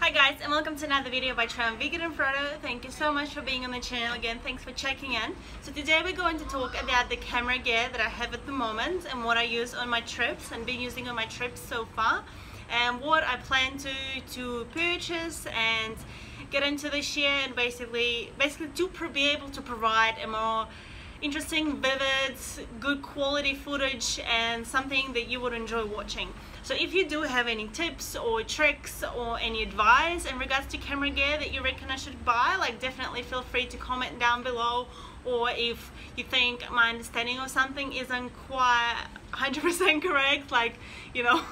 Hi guys, and welcome to another video by Vegan and Frodo. Thank you so much for being on the channel again. Thanks for checking in. So today we're going to talk about the camera gear that I have at the moment and what I use on my trips and been using on my trips so far, and what I plan to purchase and get into this year, and basically to be able to provide a more interesting, vivid, good quality footage and something that you would enjoy watching. So if you do have any tips or tricks or any advice in regards to camera gear that you reckon I should buy, like definitely feel free to comment down below. Or if you think my understanding of something isn't quite 100% correct, like, you know,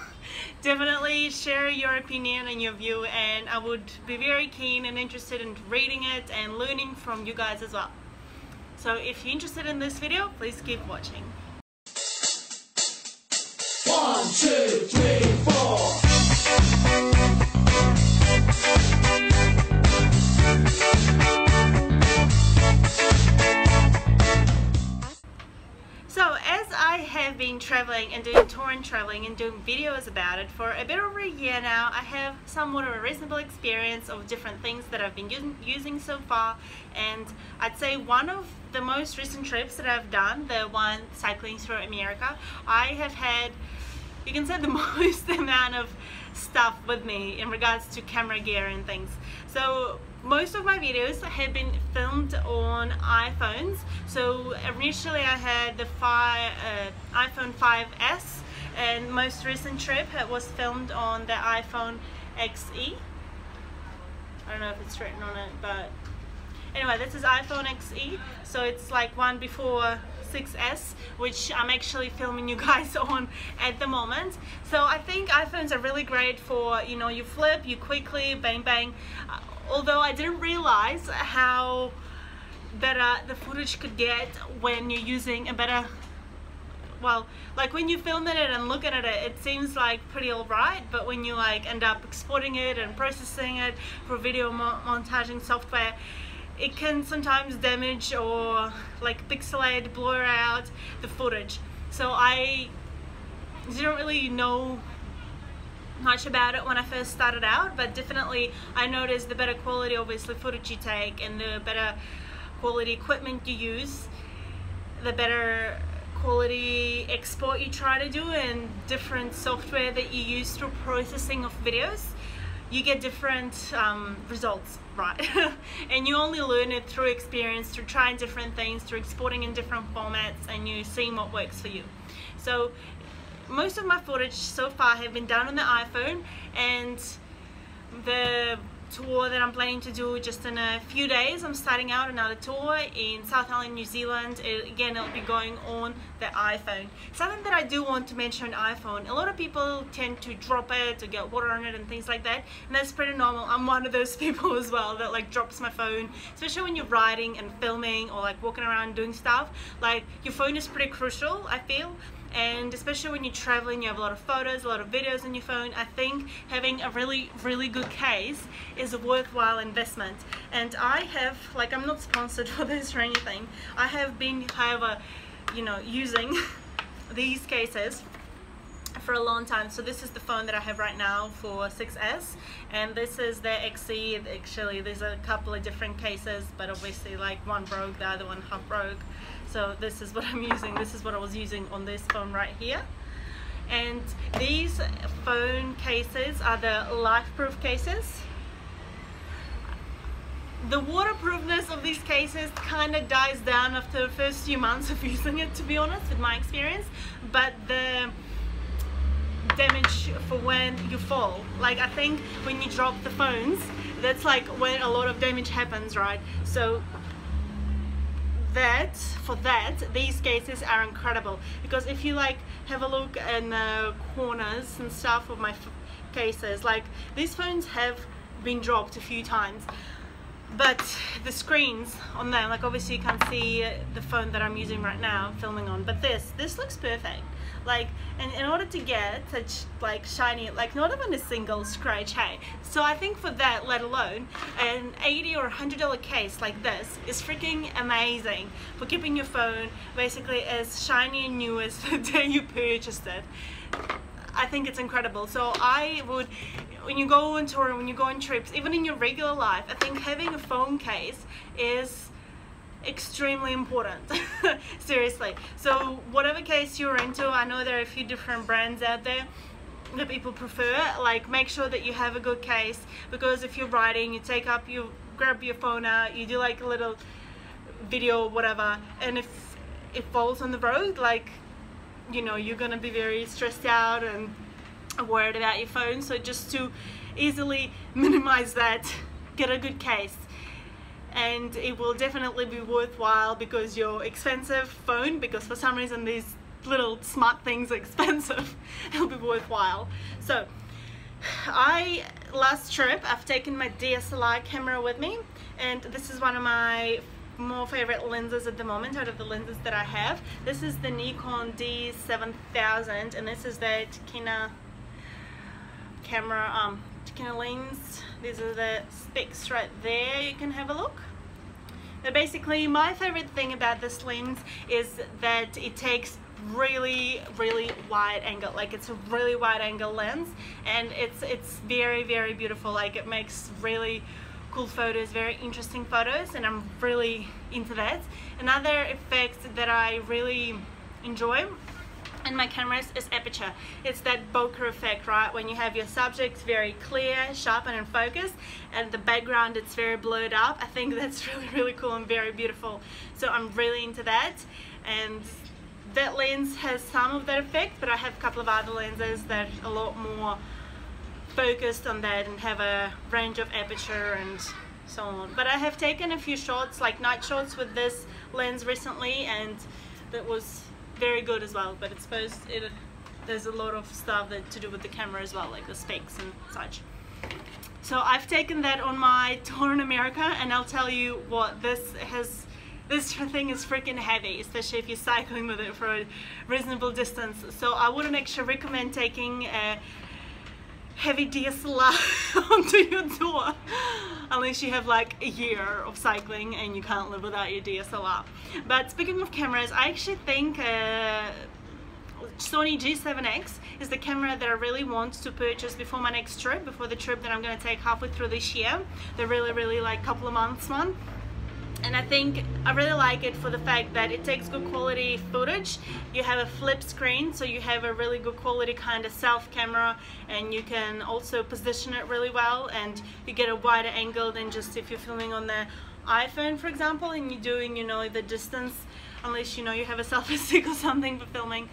definitely share your opinion and your view, and I would be very keen and interested in reading it and learning from you guys as well. So if you're interested in this video, please keep watching. 1, 2, 3, 4. So as I have been traveling and doing tour and traveling and doing videos about it for a bit over a year now, I have somewhat of a reasonable experience of different things that I've been using so far. And I'd say one of the most recent trips that I've done, the one cycling through America, I have had, you can say, the most amount of stuff with me in regards to camera gear and things. So most of my videos have been filmed on iPhones. So initially I had the iPhone 5S, and most recent trip was filmed on the iPhone XE. I don't know if it's written on it, but anyway, this is iPhone XE, so it's like one before 6S, which I'm actually filming you guys on at the moment. So I think iPhones are really great for, you know, you flip, you quickly, bang bang. Although I didn't realize how better the footage could get when you're using a better, well, like when you film it and look at it, it seems like pretty alright, but when you like end up exporting it and processing it for video montaging software, it can sometimes damage or like pixelate, blur out the footage. So I didn't really know much about it when I first started out, but definitely I noticed the better quality, obviously, footage you take and the better quality equipment you use, the better quality export you try to do, and different software that you use through processing of videos, you get different results, right? And you only learn it through experience, through trying different things, through exporting in different formats, and you seeing what works for you. So most of my footage so far have been done on the iPhone, and the tour that I'm planning to do just in a few days, I'm starting out another tour in South Island, New Zealand. Again, it'll be going on the iPhone. Something that I do want to mention on iPhone, a lot of people tend to drop it or get water on it and things like that, and that's pretty normal. I'm one of those people as well that like drops my phone, especially when you're riding and filming or like walking around doing stuff. Like, your phone is pretty crucial, I feel. And especially when you're traveling, you have a lot of photos, a lot of videos on your phone. I think having a really good case is a worthwhile investment. And I have, like, I'm not sponsored for this or anything, I have been, however, you know, using these cases for a long time. So this is the phone that I have right now for 6S, and this is the XE. Actually, there's a couple of different cases, but obviously like one broke, the other one half broke. So this is what I'm using. This is what I was using on this phone right here. And these phone cases are the life-proof cases. The waterproofness of these cases kind of dies down after the first few months of using it, to be honest, with my experience. But the damage for when you fall, like I think when you drop the phones, that's like when a lot of damage happens, right? So these cases are incredible, because if you like have a look in the corners and stuff of my cases, like these phones have been dropped a few times, but the screens on them, like obviously you can't see the phone that I'm using right now filming on, but this looks perfect. Like, and in order to get such like shiny, like not even a single scratch, hey. So I think for that, let alone an $80 or $100 case like this is freaking amazing for keeping your phone basically as shiny and new as the day you purchased it. I think it's incredible. So I would, when you go on tour, when you go on trips, even in your regular life, I think having a phone case is extremely important. Seriously. So whatever case you're into, I know there are a few different brands out there that people prefer. Like, make sure that you have a good case, because if you're riding, you take up, you grab your phone out, you do like a little video or whatever, and if it falls on the road, like, you know, you're gonna be very stressed out and worried about your phone. So just to easily minimize that, get a good case, and it will definitely be worthwhile, because your expensive phone, because for some reason these little smart things are expensive, it'll be worthwhile. So last trip I've taken my DSLR camera with me, and this is one of my more favorite lenses at the moment out of the lenses that I have. This is the Nikon D7000, and this is that Kina camera, Kina lens. These are the specs right there, you can have a look. But basically my favorite thing about this lens is that it takes really wide angle. Like, it's a really wide angle lens, and it's very beautiful. Like, it makes really cool photos, very interesting photos, and I'm really into that. Another effect that I really enjoy in my cameras is aperture. It's that bokeh effect, right? When you have your subjects very clear, sharp and in focus, and the background it's very blurred up. I think that's really cool and very beautiful. So I'm really into that, and that lens has some of that effect, but I have a couple of other lenses that are a lot more focused on that and have a range of aperture and so on. But I have taken a few shots, like night shots, with this lens recently, and that was very good as well. But I suppose there's a lot of stuff to do with the camera as well, like the specs and such. So I've taken that on my tour in America, and I'll tell you what, this thing is freaking heavy, especially if you're cycling with it for a reasonable distance. So I wouldn't actually recommend taking a heavy DSLR onto your tour unless you have like a year of cycling and you can't live without your DSLR. But speaking of cameras, I actually think Sony G7X is the camera that I really want to purchase before my next trip, before the trip that I'm going to take halfway through this year, the really like couple of months one. And I think I really like it for the fact that it takes good quality footage. You have a flip screen, so you have a really good quality kind of self camera, and you can also position it really well, and you get a wider angle than just if you're filming on the iPhone, for example, and you're doing, you know, the distance, unless you know you have a selfie stick or something for filming.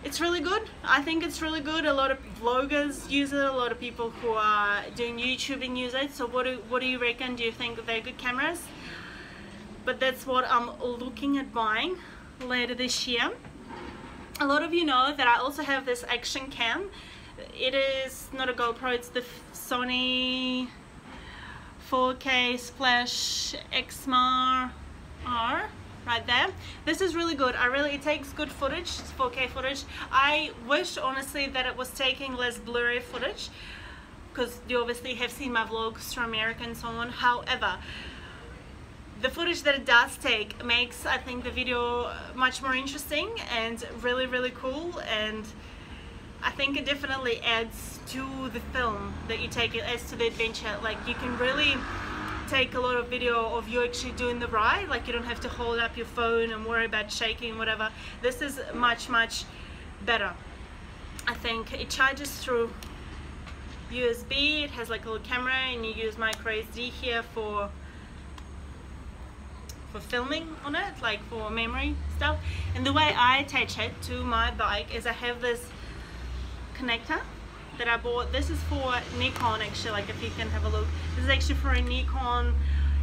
It's really good. I think it's really good. A lot of vloggers use it. A lot of people who are doing YouTubing use it. So what do you reckon? Do you think they're good cameras? But that's what I'm looking at buying later this year. A lot of you know that I also have this action cam. It is not a GoPro. It's the Sony 4K Splash Xmar R. Right there. This is really good. It takes good footage. It's 4K footage. I wish honestly that it was taking less blurry footage, because you obviously have seen my vlogs from America and so on. However, the footage that it does take makes, I think, the video much more interesting and really cool, and I think it definitely adds to the film that you take. It adds to the adventure. Like, you can really take a lot of video of you actually doing the ride. Like, you don't have to hold up your phone and worry about shaking, whatever. This is much better. I think it charges through USB. It has like a little camera, and you use micro SD here for filming on it, like for memory stuff. And the way I attach it to my bike is I have this connector that I bought. This is for Nikon, actually. Like, if you can have a look, this is actually for a Nikon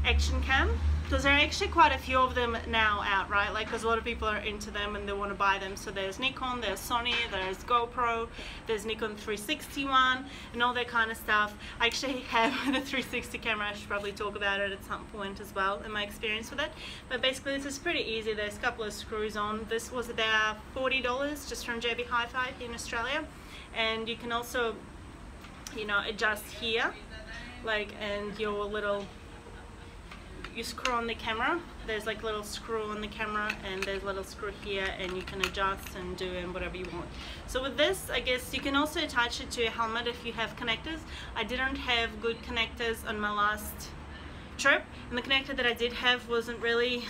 action cam, because there are actually quite a few of them now out, right? Like, because a lot of people are into them and they want to buy them. So there's Nikon, there's Sony, there's GoPro, there's Nikon 360 one, and all that kind of stuff. I actually have the 360 camera. I should probably talk about it at some point as well, in my experience with it. But basically this is pretty easy. There's a couple of screws on. This was about $40 just from JB Hi-Fi in Australia. And you can also, you know, adjust here, like, and your little, you screw on the camera there's like a little screw on the camera, and there's a little screw here, and you can adjust and do whatever you want. So with this, I guess you can also attach it to a helmet if you have connectors. I didn't have good connectors on my last trip, and the connector that I did have wasn't really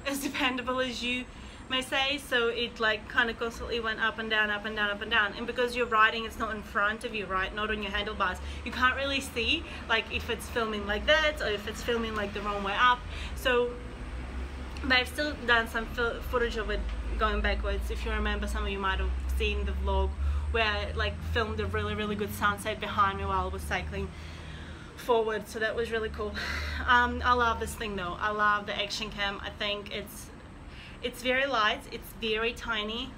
as dependable as you may say, so it like kind of constantly went up and down, up and down, up and down. And because you're riding, it's not in front of you, right, not on your handlebars, you can't really see like if it's filming like that or if it's filming like the wrong way up. So but I've still done some footage of it going backwards. If you remember, some of you might have seen the vlog where I like filmed a really good sunset behind me while I was cycling forward, so that was really cool. I love this thing though. I love the action cam. I think it's very light, it's very tiny.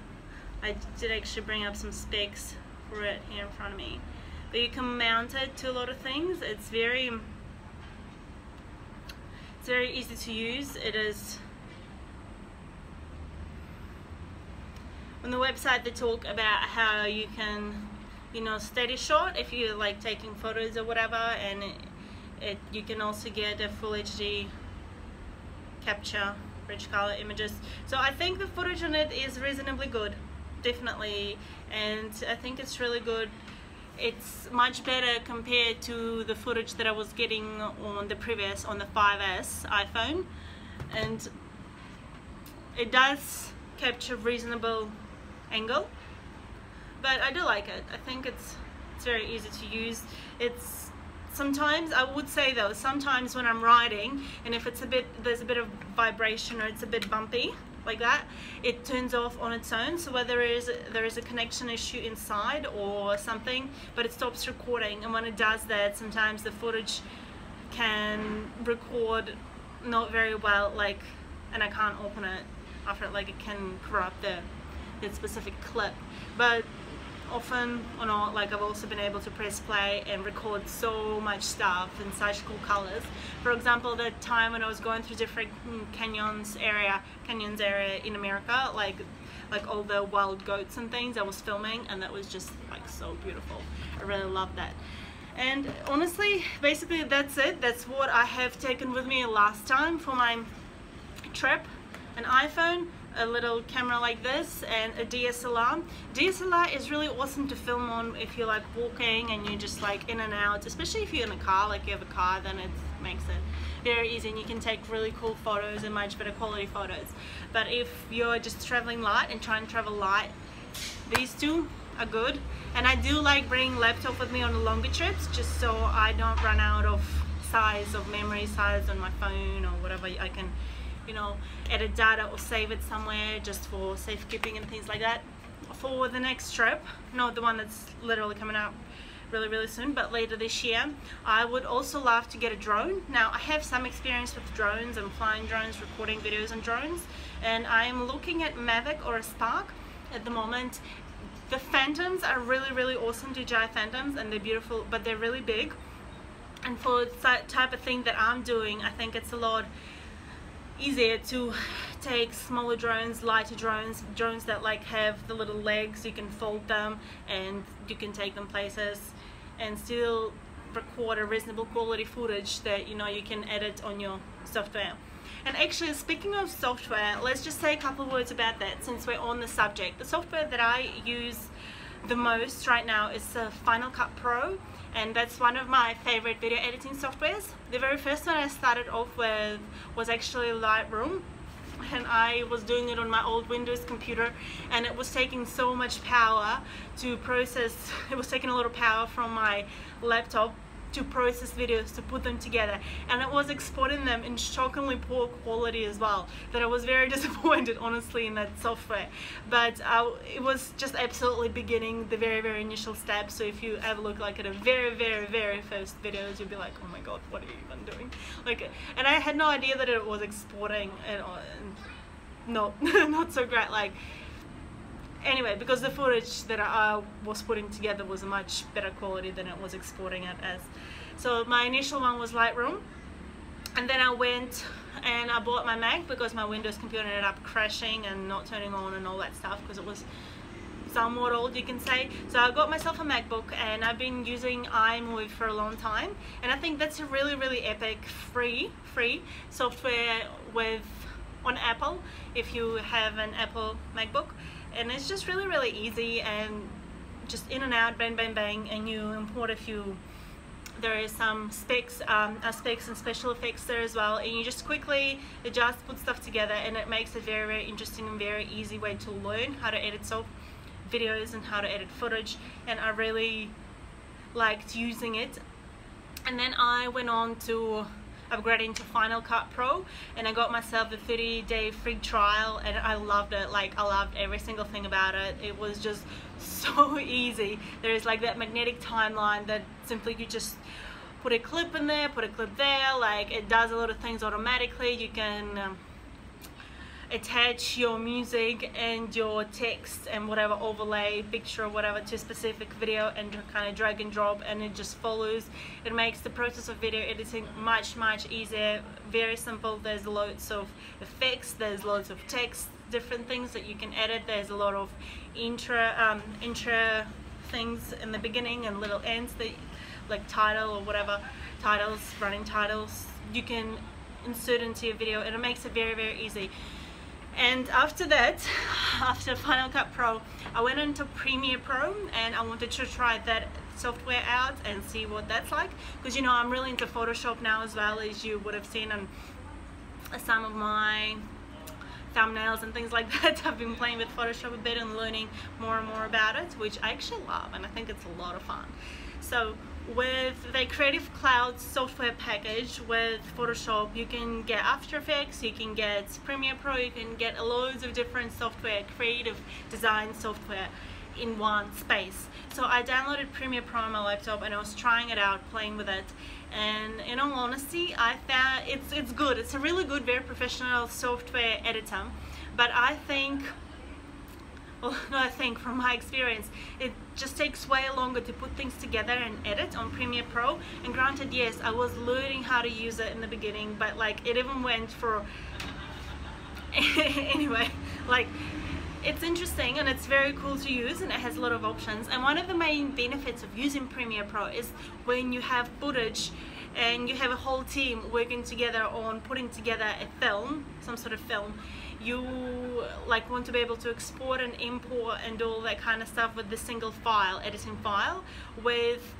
I did actually bring up some specs for it here in front of me, but you can mount it to a lot of things. It's very easy to use. It is, on the website they talk about how you can, you know, steady shot if you're like taking photos or whatever, and you can also get a full HD capture, rich color images. So I think the footage on it is reasonably good, definitely, and I think it's really good. It's much better compared to the footage that I was getting on the 5S iPhone, and it does capture reasonable angle, but I do like it. I think it's very easy to use. It's sometimes, I would say though, sometimes when I'm riding and if there's a bit of vibration or it's a bit bumpy like that, it turns off on its own. So whether there is a connection issue inside or something, but it stops recording. And when it does that, sometimes the footage can record not very well, like, and I can't open it after, like it can corrupt the specific clip. But often or not, like I've also been able to press play and record so much stuff in such cool colors. For example, the time when I was going through different canyons area in America, like all the wild goats and things I was filming, and that was just like so beautiful. I really love that. And honestly, basically that's it. That's what I have taken with me last time for my trip: an iPhone, a little camera like this, and a DSLR. DSLR is really awesome to film on if you're like walking and you're just like in and out, especially if you're in a car, like you have a car, then it makes it very easy and you can take really cool photos and much better quality photos. But if you're just traveling light and trying to travel light, these two are good. And I do like bringing laptop with me on the longer trips, just so I don't run out of memory size on my phone or whatever. I can, you know, edit data or save it somewhere just for safekeeping and things like that. For the next trip, not the one that's literally coming out really soon, but later this year, I would also love to get a drone. Now I have some experience with drones and flying drones, recording videos on drones, and I'm looking at Mavic or a Spark at the moment. The Phantoms are really awesome, DJI Phantoms, and they're beautiful, but they're really big. And for that type of thing that I'm doing, I think it's a lot easier to take smaller drones, lighter drones, drones that like have the little legs, you can fold them and you can take them places and still record a reasonable quality footage that, you know, you can edit on your software. And actually, speaking of software, let's just say a couple of words about that since we're on the subject. The software that I use the most right now is Final Cut Pro, and that's one of my favorite video editing softwares. The very first one I started off with was actually Lightroom, and I was doing it on my old Windows computer, and it was taking so much power to process. It was taking a lot of power from my laptop to process videos, to put them together, and it was exporting them in shockingly poor quality as well, that I was very disappointed honestly in that software. But it was just absolutely beginning, the very initial steps. So if you ever look like at a very first videos, you'll be like, oh my god, what are you even doing? Like, and I had no idea that it was exporting and not so great. Like, anyway, because the footage that I was putting together was a much better quality than it was exporting it as. So my initial one was Lightroom, and then I went and I bought my Mac because my Windows computer ended up crashing and not turning on and all that stuff because it was somewhat old, you can say. So I got myself a MacBook and I've been using iMovie for a long time, and I think that's a really epic free software on Apple if you have an Apple MacBook, and it's just really easy and just in and out, bang bang bang, and you import a few. There is some specs and special effects there as well, and you just quickly adjust, put stuff together, and it makes a very interesting and very easy way to learn how to edit videos and how to edit footage, and I really liked using it. And then I went on to upgrading to Final Cut Pro, and I got myself the 30-day free trial, and I loved it. Like, I loved every single thing about it. It was just so easy. There is like that magnetic timeline that simply you just put a clip in there, put a clip there. Like, it does a lot of things automatically. You can attach your music and your text and whatever overlay picture or whatever to a specific video and kind of drag and drop, and it just follows. It makes the process of video editing much easier, very simple. There's loads of effects, there's loads of text, different things that you can edit. There's a lot of intro things in the beginning and little ends, that like title or whatever, titles, running titles, you can insert into your video, and it makes it very easy. And after that, after Final Cut Pro, I went into Premiere Pro, and I wanted to try that software out and see what that's like, because, you know, I'm really into Photoshop now, as well, as you would have seen on some of my thumbnails and things like that. I've been playing with Photoshop a bit and learning more and more about it, which I actually love, and I think it's a lot of fun. So with the Creative Cloud software package with Photoshop, you can get After Effects, you can get Premiere Pro, you can get loads of different software, creative design software in one space. So I downloaded Premiere Pro on my laptop, and I was trying it out, playing with it, and in all honesty, I found it's good. It's a really good, very professional software editor, but I think, well, no, I think from my experience, it just takes way longer to put things together and edit on Premiere Pro. And granted, yes, I was learning how to use it in the beginning, but like, it even went for anyway, like, it's interesting and it's very cool to use, and it has a lot of options. And one of the main benefits of using Premiere Pro is when you have footage and you have a whole team working together on putting together a film, some sort of film, you like want to be able to export and import and do all that kind of stuff with the single file, editing file. With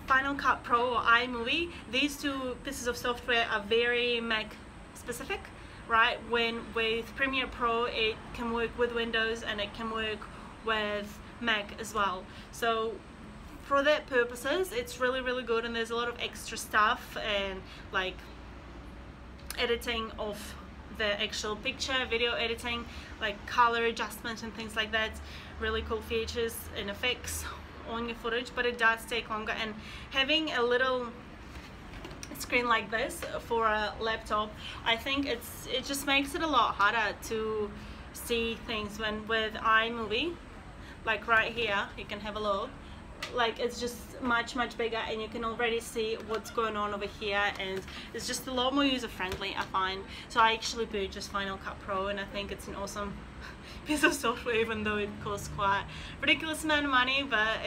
Final Cut Pro or iMovie, these two pieces of software are very Mac specific, right? When with Premiere Pro, it can work with Windows and it can work with Mac as well. So for that purposes, it's really good, and there's a lot of extra stuff and like editing of the actual picture, video editing, like color adjustment and things like that. Really cool features and effects on your footage, but it does take longer. And having a little screen like this for a laptop, I think it just makes it a lot harder to see things. When with iMovie, like right here, you can have a look, like it's just much bigger, and you can already see what's going on over here, and it's just a lot more user-friendly, I find. So I actually purchased Final Cut Pro, and I think it's an awesome piece of software, even though it costs quite a ridiculous amount of money. But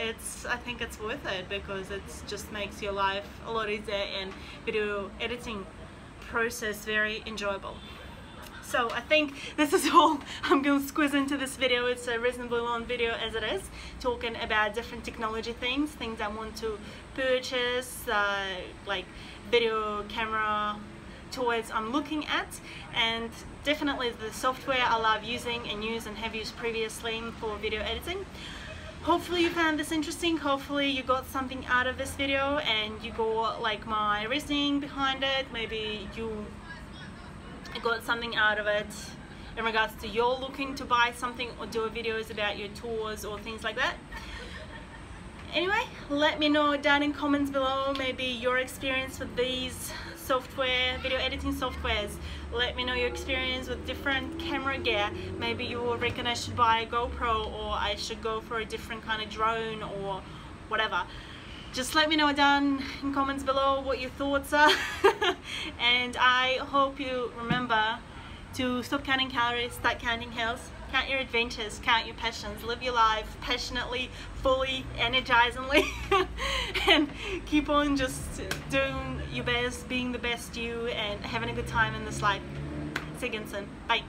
I think it's worth it, because it just makes your life a lot easier and video editing process very enjoyable. So I think this is all I'm going to squeeze into this video. It's a reasonably long video as it is, talking about different technology things I want to purchase, like video camera toys I'm looking at, and definitely the software I love using and use and have used previously for video editing. Hopefully you found this interesting. Hopefully you got something out of this video and you got like my reasoning behind it. Maybe you got something out of it in regards to you're looking to buy something or do videos about your tours or things like that. Anyway, let me know down in comments below maybe your experience with these software, video editing softwares. Let me know your experience with different camera gear. Maybe you reckon I should buy a GoPro, or I should go for a different kind of drone or whatever. Just let me know down in comments below what your thoughts are. And I hope you remember to stop counting calories, start counting health. count your adventures, count your passions, live your life passionately, fully, energizingly, and keep on just doing your best, being the best you, and having a good time in this life. See you again soon. Bye.